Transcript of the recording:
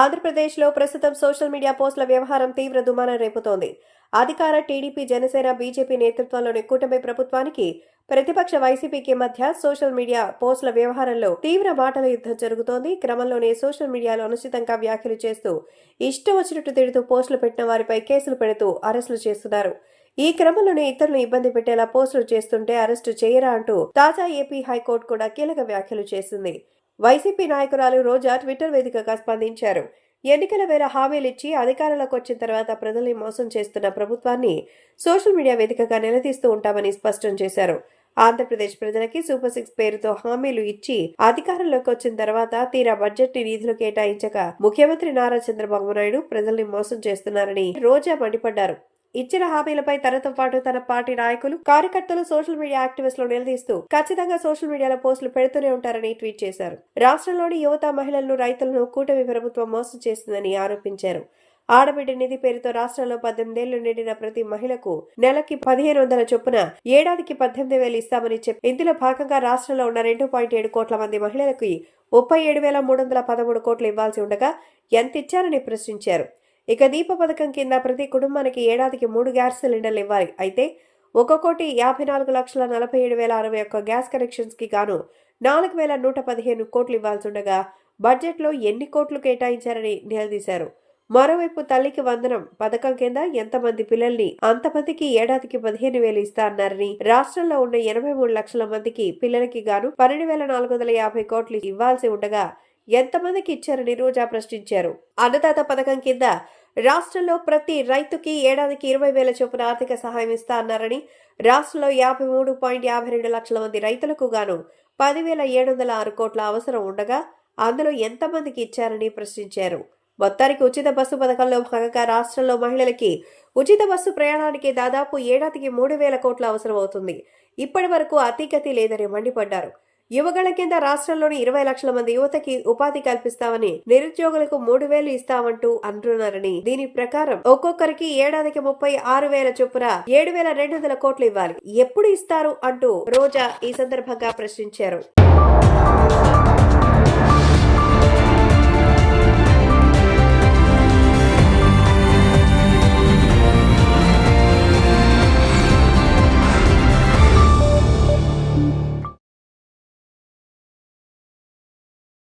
ఆంధ్రప్రదేశ్లో ప్రస్తుతం social media పోస్టుల వ్యవహారం తీవ్ర దుమారం రేపుతోంది. అధికార టీడీపీ, జనసేన, బీజేపీ నేతృత్వంలోని కూటమి ప్రభుత్వానికి ప్రతిపక్ష వైసీపీకి మధ్య సోషల్ మీడియా పోస్టుల వ్యవహారంలో తీవ్ర మాటల యుద్ధం జరుగుతోంది. క్రమంలోనే సోషల్ మీడియాలో అనుచితంగా వ్యాఖ్యలు చేస్తూ ఇష్టం వచ్చినట్టు తిడుతూ పోస్టులు పెట్టిన వారిపై కేసులు పెడుతూ అరెస్టులు చేస్తున్నారు. ఈ క్రమంలోనే ఇతరులను ఇబ్బంది పెట్టేలా పోస్టులు చేస్తుంటే అరెస్టు చేయరా అంటూ తాజా ఏపీ హైకోర్టు కూడా కీలక వ్యాఖ్యలు చేసింది. వైసీపీ నాయకురాలు రోజా ట్విట్టర్ వేదికగా స్పందించారు. ఎన్నికల వేళ హామీలిచ్చి అధికారంలోకి వచ్చిన తర్వాత ప్రజల్ని మోసం చేస్తున్న ప్రభుత్వాన్ని సోషల్ మీడియా వేదికగా నిలదీస్తూ ఉంటామని స్పష్టం చేశారు. ఆంధ్రప్రదేశ్ ప్రజలకి సూపర్ 6 పేరుతో హామీలు ఇచ్చి అధికారంలోకి వచ్చిన తర్వాత తీరా బడ్జెట్ ని నిధులు కేటాయించక ముఖ్యమంత్రి నారా చంద్రబాబు నాయుడు ప్రజల్ని మోసం చేస్తున్నారని రోజా మండిపడ్డారు. ఇచ్చిన హామీలపై తనతో పాటు తన పార్టీ నాయకులు, కార్యకర్తలు, సోషల్ మీడియా యాక్టివిస్టులు నిలదీస్తూ ఖచ్చితంగా సోషల్ మీడియాలో పోస్టులు పెడుతూనే ఉంటారని ట్వీట్ చేశారు. రాష్ట్రంలోని యువత, మహిళలను, రైతులను కూటమి ప్రభుత్వం మోసం చేస్తుందని ఆరోపించారు. ఆడబిడ్డ నిధి పేరుతో రాష్ట్రంలో 18 ఏళ్లు నిండిన ప్రతి మహిళకు నెలకి 1500 చొప్పున ఏడాదికి 18,000 ఇస్తామని చెప్పి ఇందులో భాగంగా రాష్ట్రంలో ఉన్న 2.7 కోట్ల మంది మహిళలకు 37,313 కోట్లు ఇవ్వాల్సి ఉండగా ఎంత ఇచ్చారని ప్రశ్నించారు. ఇక దీప పథకం కింద ప్రతి కుటుంబానికి ఏడాదికి 3 గ్యాస్ సిలిండర్లు ఇవ్వాలి. అయితే 1,54,47,061 గ్యాస్ కనెక్షన్స్ కి గాను 4,115 కోట్లు ఇవ్వాల్సి ఉండగా బడ్జెట్ లో ఎన్ని కోట్లు కేటాయించారని నిలదీశారు. మరోవైపు తల్లికి వందనం పథకం కింద ఎంతమంది పిల్లల్ని అంతమందికి ఏడాదికి 15,000 ఇస్తా అన్నారని, రాష్ట్రంలో ఉన్న 83 లక్షల మందికి పిల్లలకి గాను 12,450 కోట్లు ఇవ్వాల్సి ఉండగా ఎంతమందికి ఇచ్చారని రోజా ప్రశ్నించారు. అన్నదాత పథకం కింద రాష్ట్రంలో ప్రతి రైతుకి ఏడాదికి 20,000 చొప్పున ఆర్థిక సహాయం ఇస్తా అన్నారని, రాష్ట్రంలో 53.52 లక్షల మంది రైతులకు గాను 10,706 కోట్ల అవసరం ఉండగా అందులో ఎంతమందికి ఇచ్చారని ప్రశ్నించారు. మొత్తానికి ఉచిత బస్సు పథకంలో భాగంగా రాష్ట్రంలో మహిళలకి ఉచిత బస్సు ప్రయాణానికి దాదాపు ఏడాదికి 3,000 కోట్ల అవసరం అవుతుంది. ఇప్పటి వరకు అతిగతి లేదని మండిపడ్డారు. యువగళ కింద రాష్ట్రంలోని 20 లక్షల మంది యువతకి ఉపాధి కల్పిస్తామని, నిరుద్యోగులకు 3,000 ఇస్తామంటూ అంటున్నారని, దీని ప్రకారం ఒక్కొక్కరికి ఏడాదికి 36,000 చొప్పున 7,200 కోట్లు ఇవ్వాలి. ఎప్పుడు ఇస్తారు అంటూ రోజా ఈ సందర్భంగా ప్రశ్నించారు.